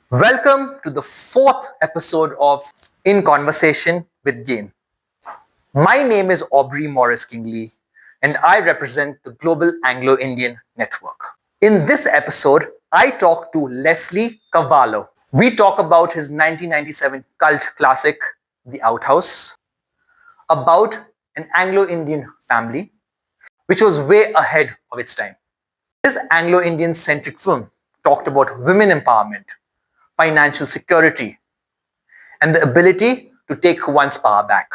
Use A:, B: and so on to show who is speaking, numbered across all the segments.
A: Welcome to the fourth episode of In Conversation with Gain. My name is Aubrey Morris Kingley, and I represent the Global Anglo Indian Network. In this episode, I talk to Leslie Carvalho. We talk about his 1997 cult classic, The Outhouse, about an Anglo Indian family, which was way ahead of its time. This Anglo Indian centric film talked about women empowerment, financial security, and the ability to take one's power back.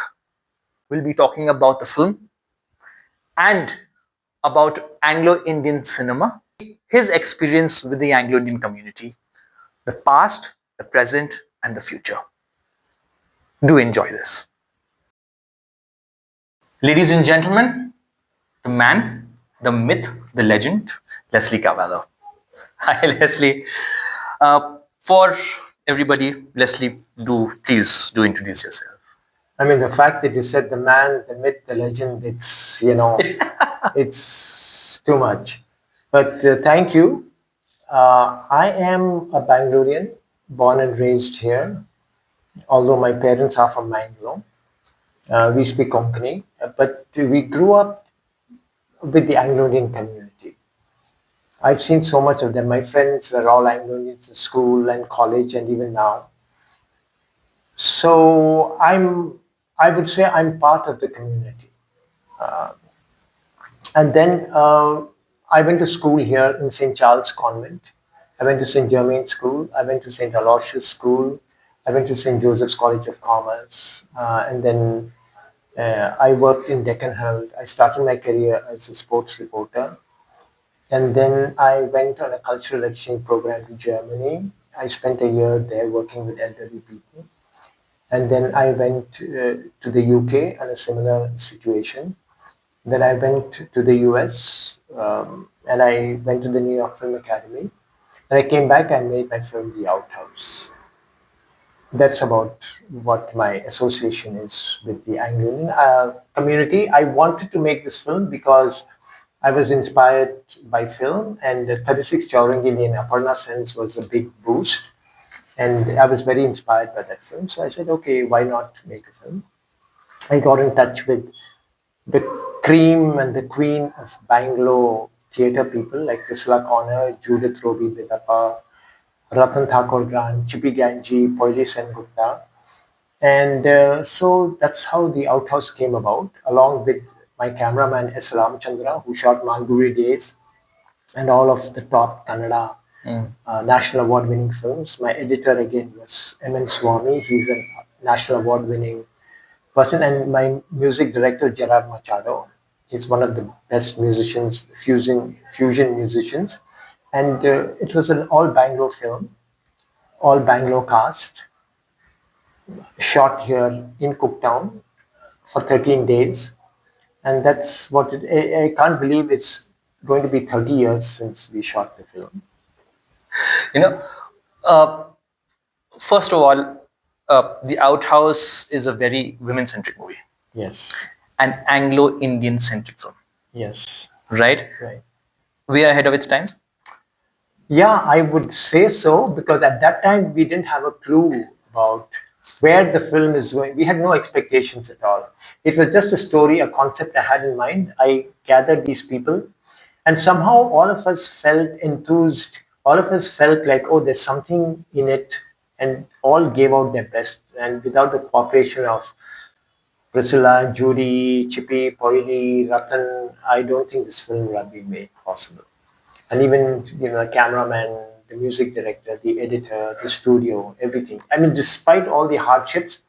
A: We'll be talking about the film and about Anglo Indian cinema, his experience with the Anglo Indian community, the past, the present, and the future. Do enjoy this. Ladies and gentlemen, the man, the myth, the legend, Leslie Carvalho. Hi, Leslie. For everybody, Leslie, please do introduce yourself.
B: I mean, the fact that you said the man, the myth, the legend, it's too much. But thank you. I am a Bangalorean, born and raised here, although my parents are from Bangalore. We speak Konkani, but we grew up with the Anglo-Indian community. I've seen so much of them. My friends were all Anglo-Indians in school and college and even now. So I would say I'm part of the community. And then I went to school here in St. Charles Convent. I went to St. Germain School. I went to St. Aloysius School. I went to St. Joseph's College of Commerce. And then I worked in Deccan Herald. I started my career as a sports reporter. And then I went on a cultural exchange program to Germany. I spent a year there working with elderly people. And then I went to the UK on a similar situation. Then I went to the US and I went to the New York Film Academy. And I came back and made my film The Outhouse. That's about what my association is with the Anglo community. I wanted to make this film because I was inspired by film, and 36 Chowrangi in Aparna Sen's was a big boost. And I was very inspired by that film. So I said, okay, why not make a film? I got in touch with the cream and the queen of Bangalore theatre people like Priscilla Connor, Judith Roby Bidappa, Ratan Thakur Grant, Chippy Ganji, Poili Sengupta. And so that's how the Outhouse came about, along with my cameraman S. Ramchandra, who shot Malguri Days and all of the top Kannada national award winning films. My editor again was M.N. Swami. He's a national award winning person, and my music director Gerard Machado. He's one of the best musicians, fusion musicians, and it was an all Bangalore film, all Bangalore cast, shot here in Cooktown for 13 days, and that's what I can't believe it's going to be 30 years since we shot the film.
A: You know, uh, first of all, The Outhouse is a very women-centric movie.
B: Yes.
A: An Anglo-Indian centric film.
B: Yes.
A: Right?
B: Right.
A: We are ahead of its times.
B: Yeah, I would say so, because at that time we didn't have a clue about where the film is going. We had no expectations at all. It was just a story, a concept I had in mind. I gathered these people, and somehow all of us felt enthused. All of us felt like, oh, there's something in it, and all gave out their best. And without the cooperation of Priscilla, Judy, Chippy, Poiri, Ratan, I don't think this film would have been made possible. And even, the cameraman, the music director, the editor, the studio, everything. I mean, despite all the hardships,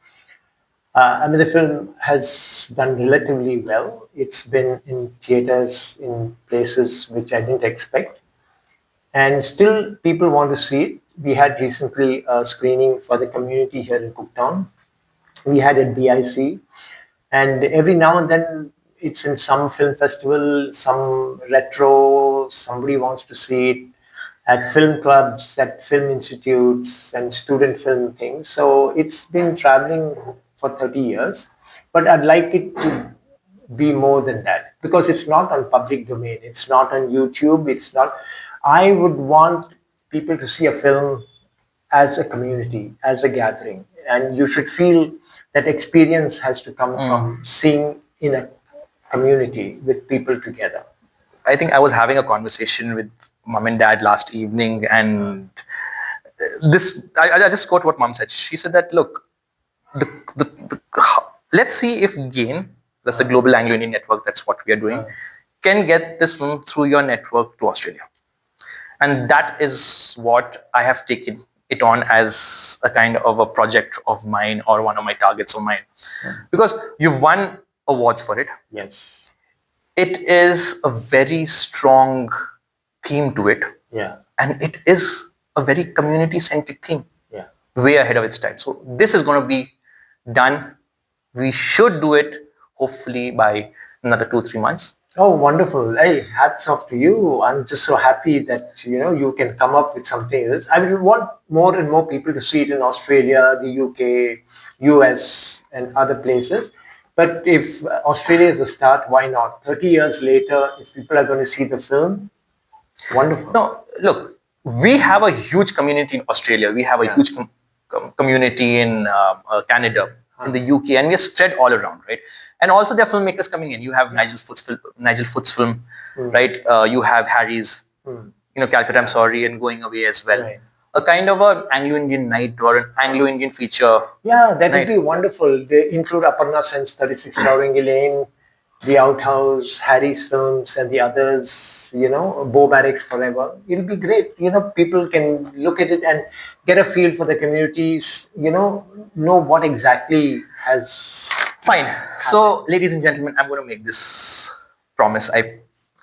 B: the film has done relatively well. It's been in theaters in places which I didn't expect. And still people want to see it. We had recently a screening for the community here in Cooktown. We had at BIC. And every now and then it's in some film festival, some retro, somebody wants to see it at film clubs, at film institutes and student film things. So it's been traveling for 30 years, but I'd like it to be more than that, because it's not on public domain. It's not on YouTube. It's not, I would want people to see a film as a community, as a gathering, and you should feel that experience has to come from seeing in a community with people together.
A: I think I was having a conversation with mom and dad last evening, and I just quote what mom said. She said that, look, the let's see if GAIN, that's the Global Anglo Indian Network, that's what we are doing, can get this film through your network to Australia. And that is what I have taken it on as a kind of a project of mine, or one of my targets of mine. Because you've won awards for it.
B: Yes.
A: It is a very strong theme to it.
B: Yeah.
A: And it is a very community centric theme.
B: Yeah.
A: Way ahead of its time. So this is going to be done. We should do it hopefully by another 2-3 months.
B: Oh, wonderful. Hey, hats off to you. I'm just so happy that, you can come up with something like this. I mean, we want more and more people to see it in Australia, the UK, US, and other places. But if Australia is the start, why not? 30 years later, if people are going to see the film, wonderful.
A: No, look, we have a huge community in Australia. We have a huge community in Canada, in the UK, and we are spread all around, right? And also there are filmmakers coming in. You have Nigel Foot's film, right? You have Harry's, Calcutta, I'm Sorry, and Going Away as well.
B: Right.
A: A kind of an Anglo-Indian night or an Anglo-Indian feature.
B: Yeah, that would be wonderful. They include Aparna Sen's 36 Dowling Lane, the Outhouse, Harry's films, and the others, Bo Barracks Forever. It'll be great. People can look at it and get a feel for the communities, know what exactly has...
A: Fine. So, ladies and gentlemen, I'm going to make this promise.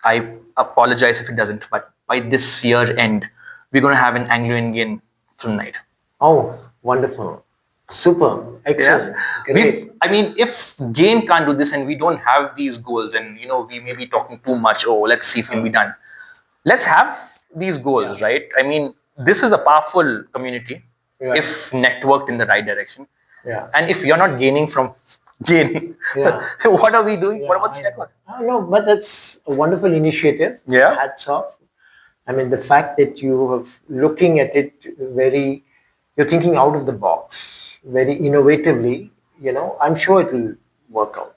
A: I apologize if it doesn't, but by this year end, we're going to have an Anglo-Indian film night.
B: Oh, wonderful. Super. Excellent.
A: Yeah.
B: Great.
A: If GAIN can't do this and we don't have these goals, and, we may be talking too much, let's see if it can be done. Let's have these goals, right? I mean, this is a powerful community if networked in the right direction.
B: Yeah.
A: And if you're not gaining from GAIN, what are we doing? What about this network?
B: No, but that's a wonderful initiative.
A: Yeah.
B: Hats off. I mean, the fact that you are looking at it you're thinking out of the box, very innovatively, I'm sure it will work out,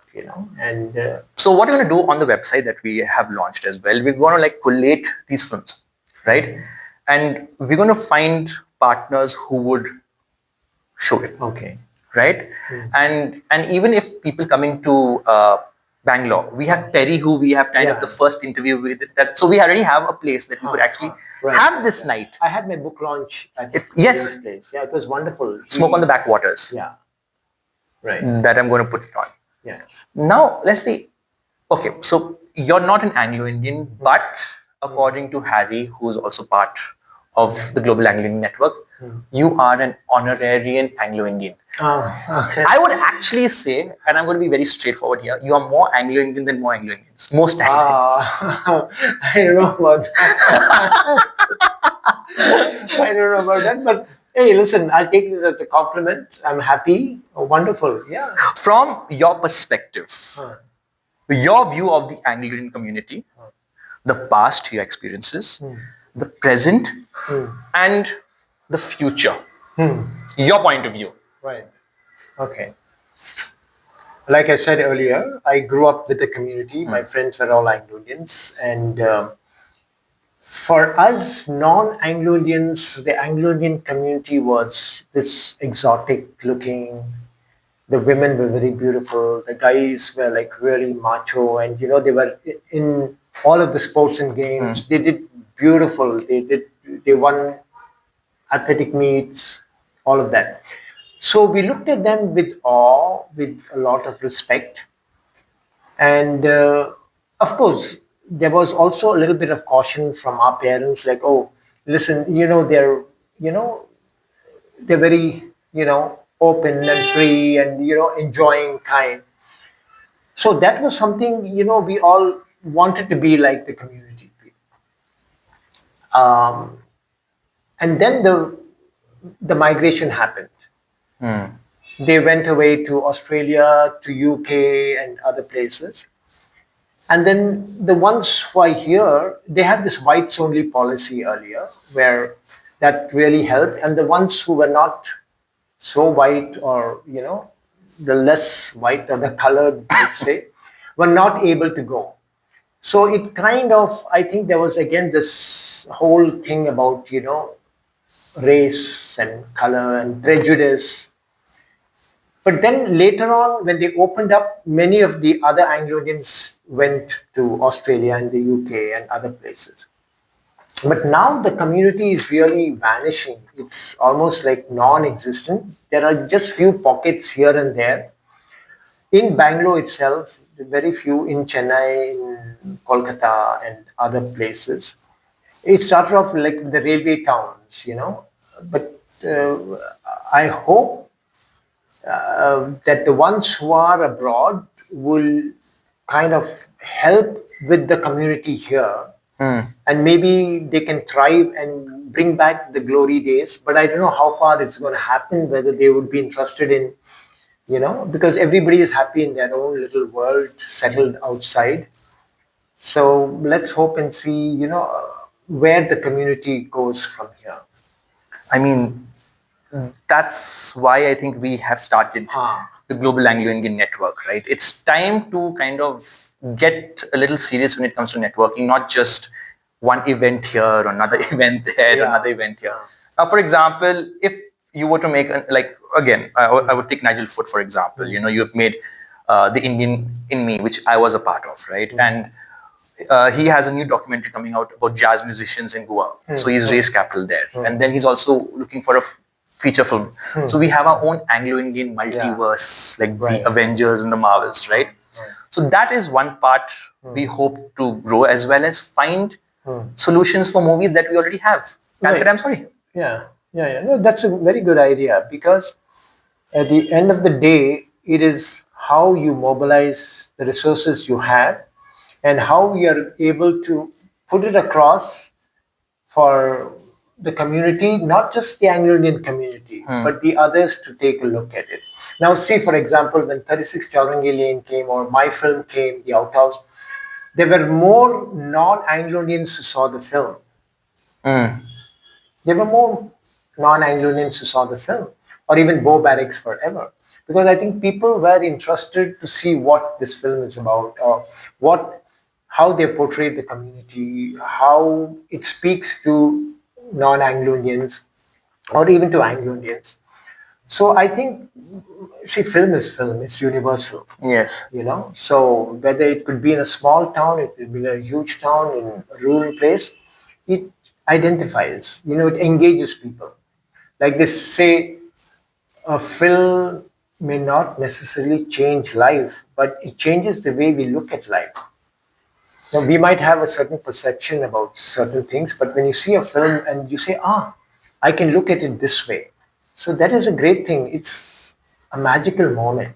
B: and...
A: So what we're going to do on the website that we have launched as well, we're going to collate these films, right? And we're going to find partners who would show it.
B: Okay.
A: Right? And even if people coming to Bangalore, we have Perry, who we have kind of the first interview with. So we already have a place that we could actually have this night.
B: I had my book launch at
A: this
B: place. Yeah, it was wonderful.
A: Smoke on the Backwaters.
B: Yeah. Right.
A: That I'm going to put it on.
B: Yes.
A: Now, Leslie, okay, so you're not an Anglo-Indian, but according to Harry, who is also part of the Global Anglo Indian Network, you are an honorarian Anglo-Indian.
B: Okay.
A: I would actually say, and I'm going to be very straightforward here, you are more Anglo-Indian than more Anglo-Indians. Most Anglo-Indians.
B: I don't know about that. I don't know about that, but hey, listen, I'll take this as a compliment. I'm happy. Oh, wonderful. Yeah.
A: From your perspective, your view of the Anglo-Indian community, the past, your experiences, the present, and the future. Your point of view.
B: Right. Okay. Like I said earlier, I grew up with the community. My friends were all Anglo-Indians. And for us non-Anglo-Indians, the Anglo-Indian community was this exotic looking. The women were very beautiful. The guys were really macho. And, they were in all of the sports and games. They did beautiful. They won athletic meets, all of that. So we looked at them with awe, with a lot of respect. And of course, there was also a little bit of caution from our parents, like, oh, listen, they're very, open and free and, enjoying kind. So that was something, we all wanted to be like the community people. And then the migration happened. They went away to Australia, to UK and other places. And then the ones who are here, they had this whites only policy earlier, where that really helped. And the ones who were not so white, or the less white or the colored, let's say, were not able to go. So it kind of, I think there was again this whole thing about race and color and prejudice. But then later on, when they opened up, many of the other Anglo Indians went to Australia and the UK and other places. But now the community is really vanishing. It's almost like non-existent. There are just few pockets here and there. In Bangalore itself, very few. In Chennai, in Kolkata and other places. It started off like the railway towns. But I hope that the ones who are abroad will kind of help with the community here, and maybe they can thrive and bring back the glory days. But I don't know how far it's going to happen, whether they would be interested in, because everybody is happy in their own little world, settled outside. So let's hope and see, where the community goes from here.
A: I mean, that's why I think we have started the Global Anglo Indian Network, right? It's time to kind of get a little serious when it comes to networking, not just one event here or another event there, or another event here. Now, for example, if you were to make, again, I would take Nigel Foot, for example. You have made The Indian in Me, which I was a part of, right? And he has a new documentary coming out about jazz musicians in Goa. So he's raised capital there. And then he's also looking for a feature film. So we have our own Anglo-Indian multiverse, like the Avengers and the Marvels, right? So that is one part we hope to grow, as well as find solutions for movies that we already have. I'm sorry.
B: Yeah. No, that's a very good idea, because at the end of the day, it is how you mobilize the resources you have and how we are able to put it across for the community, not just the Anglo-Indian community, but the others to take a look at it. Now, see, for example, when 36 Chowrangi Lane came, or my film came, The Outhouse, there were more non-Anglo-Indians who saw the film. There were more non-Anglo-Indians who saw the film, or even Bo Barracks Forever. Because I think people were interested to see what this film is about, or how they portray the community, how it speaks to non-Anglo-Indians, or even to Anglo-Indians. So I think, see, film is film, it's universal.
A: Yes.
B: So whether it could be in a small town, it could be in a huge town, in a rural place, it identifies, it engages people. Like they say, a film may not necessarily change life, but it changes the way we look at life. Now, we might have a certain perception about certain things, but when you see a film and you say, I can look at it this way. So that is a great thing. It's a magical moment.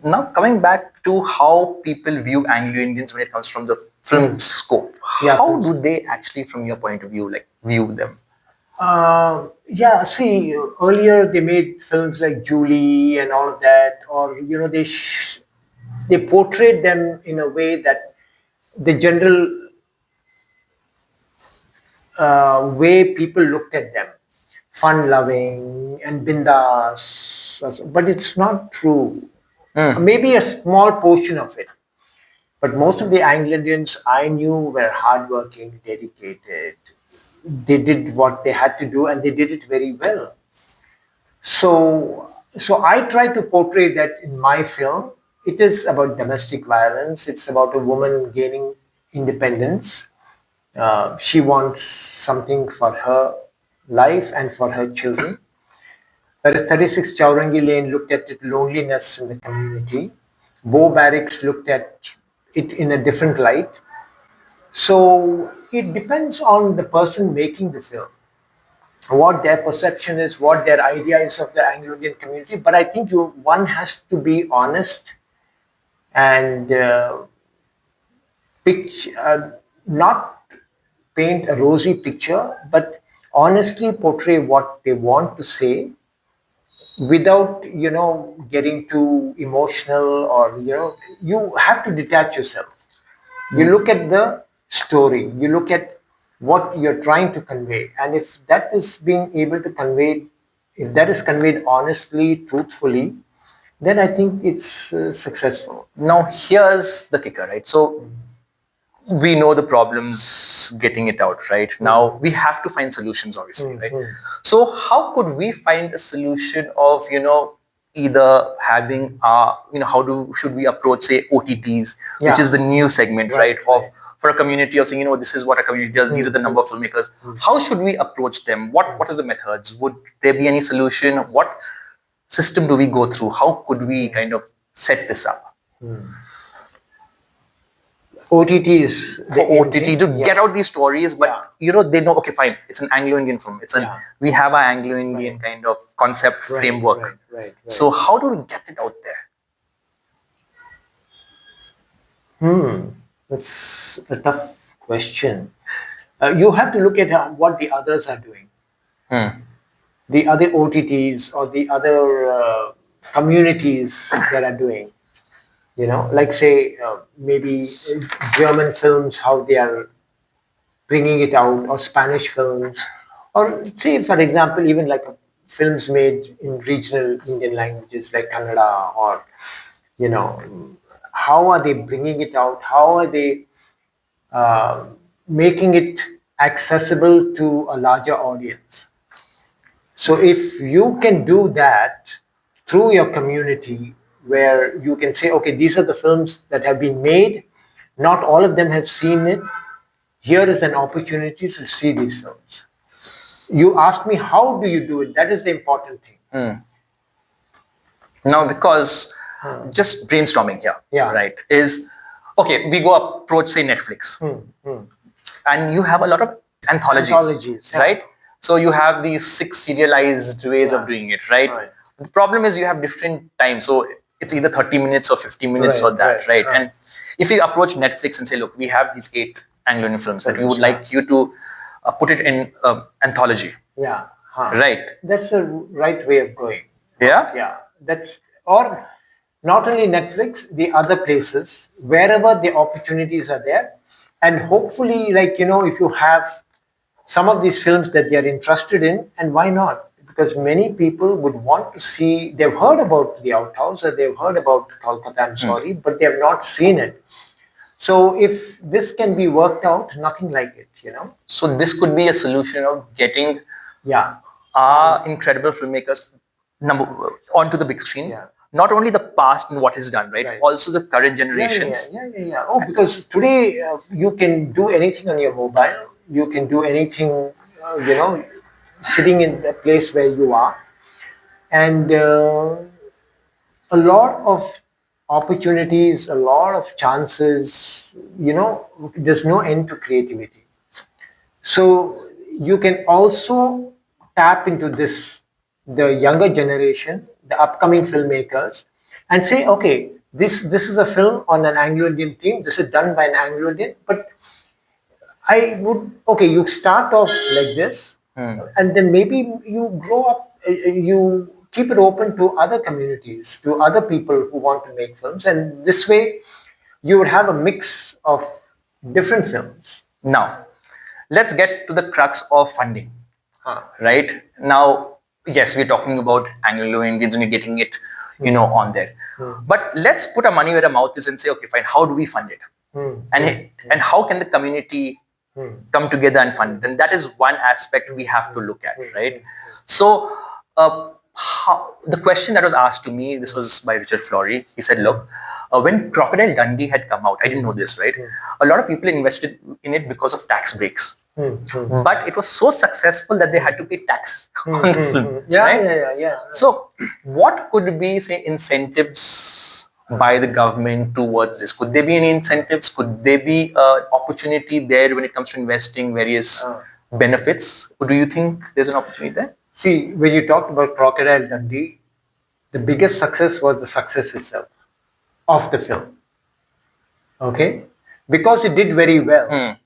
A: Now, coming back to how people view Anglo-Indians when it comes from the film scope, how do they actually, from your point of view, view them?
B: See, earlier they made films like Julie and all of that, or, they portrayed them in a way that the general way people looked at them, fun-loving and bindas, but it's not true. Maybe a small portion of it, but most of the Anglo-Indians I knew were hardworking, dedicated. They did what they had to do, and they did it very well. So I try to portray that in my film. It is about domestic violence. It's about a woman gaining independence. She wants something for her life and for her children. Whereas 36 Chowrangi Lane looked at it, loneliness in the community. Bo Barracks looked at it in a different light. So it depends on the person making the film, what their perception is, what their idea is of the Anglo-Indian community. But I think one has to be honest and not paint a rosy picture, but honestly portray what they want to say without, getting too emotional, or, you have to detach yourself. You look at the story, you look at what you're trying to convey. And if that is being able to convey, if that is conveyed honestly, truthfully, then I think it's successful.
A: Now, here's the kicker, right? So, we know the problems getting it out, right? Now, we have to find solutions, obviously, right? So, how could we find a solution of, either having, how should we approach, say, OTTs, which is the new segment, right? Of for a community of saying, this is what a community does. These are the number of filmmakers. How should we approach them? What is the methods? Would there be any solution? What system do we go through? How could we kind of set this up?
B: OTTs
A: For OTT to get out these stories, but they know, okay, fine, it's an Anglo Indian film. We have our Anglo Indian kind of concept framework. So how do we get it out there?
B: That's a tough question. You have to look at what the others are doing. The other OTTs or the other communities that are doing. Like say maybe German films, how they are bringing it out, or Spanish films, or say for example even like films made in regional Indian languages like Kannada, or how are they bringing it out? How are they making it accessible to a larger audience? So if you can do that through your community, where you can say, okay, these are the films that have been made, not all of them have seen it, here is an opportunity to see these films. You ask me, how do you do it? That is the important thing.
A: Now, because just brainstorming here, right, is, okay, we go approach, say, Netflix, and you have a lot of anthologies, right? So you have these 6 serialized ways of doing it, right? The problem is you have different times. So it's either 30 minutes or 50 minutes or that, right? And if you approach Netflix and say, look, we have these 8 Anglo Indian films that we would like you to put it in anthology. Right.
B: That's the right way of going.
A: Yeah.
B: That's, or not only Netflix, the other places, wherever the opportunities are there. And hopefully, if you have some of these films that they are interested in, and why not? Because many people would want to see, they've heard about the Outhouse, or they've heard about Kolkata, I'm sorry, but they have not seen it. So if this can be worked out, nothing like it,
A: So this could be a solution of getting our incredible filmmakers onto the big screen. Not only the past and what is done, right? Also the current generations.
B: Oh, because today you can do anything on your mobile. You can do anything, sitting in the place where you are. And a lot of opportunities, a lot of chances, there's no end to creativity. So you can also tap into this, the younger generation, the upcoming filmmakers, and say, okay, this is a film on an Anglo Indian theme. This is done by an Anglo Indian, but I would, okay, you start off like this, and then maybe you grow up, you keep it open to other communities, to other people who want to make films, and this way you would have a mix of different films.
A: Now, let's get to the crux of funding. Right? Now, yes, we're talking about Anglo Indians and we're getting it, on there. But let's put our money where our mouth is and say, okay, fine, how do we fund it? And how can the community come together and fund it? And that is one aspect we have to look at, right? So, the question that was asked to me, this was by Richard Flory. He said, look, when Crocodile Dundee had come out, I didn't know this, right? A lot of people invested in it because of tax breaks. But it was so successful that they had to pay tax on the film.
B: Yeah.
A: So, what could be, say, incentives by the government towards this? Could there be any incentives? Could there be an opportunity there when it comes to investing various benefits? Do you think there's an opportunity there?
B: See, when you talked about Crocodile Dundee, the biggest success was the success itself of the film. Okay? Because it did very well.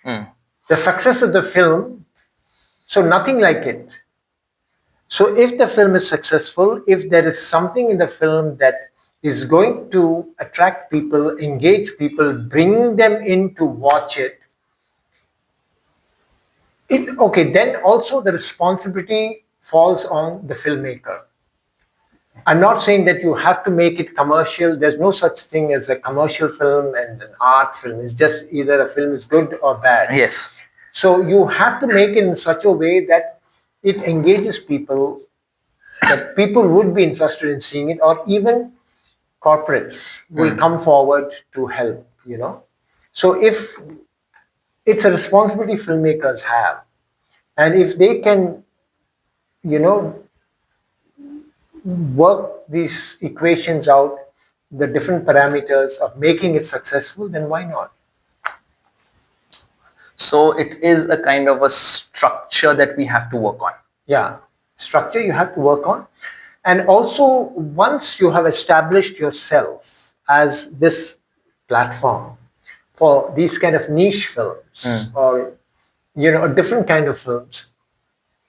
B: The success of the film, so nothing like it. So if the film is successful, if there is something in the film that is going to attract people, engage people, bring them in to watch it, Okay, then also the responsibility falls on the filmmaker. I'm not saying that you have to make it commercial. There's no such thing as a commercial film and an art film. It's just either a film is good or bad.
A: Yes.
B: So you have to make it in such a way that it engages people, that people would be interested in seeing it, or even corporates will come forward to help, you know. So if it's a responsibility filmmakers have, and if they can, you know, work these equations out, the different parameters of making it successful, then why not?
A: So it is a kind of a structure that we have to work on.
B: Yeah, structure you have to work on. And also, once you have established yourself as this platform for these kind of niche films or, you know, a different kind of films,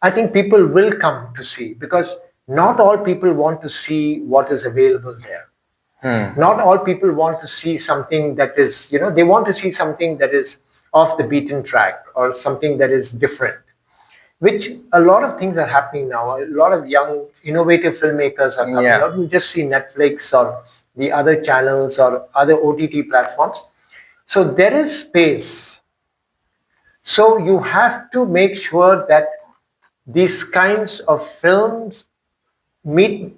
B: I think people will come to see, because not all people want to see what is available there. Not all people want to see something that is, you know, they want to see something that is off the beaten track or something that is different, which a lot of things are happening now. A lot of young, innovative filmmakers are coming
A: Yeah.
B: out. You just see Netflix or the other channels or other OTT platforms. So there is space. So you have to make sure that these kinds of films meet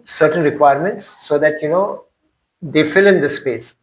B: certain requirements so that, you know, they fill in the space.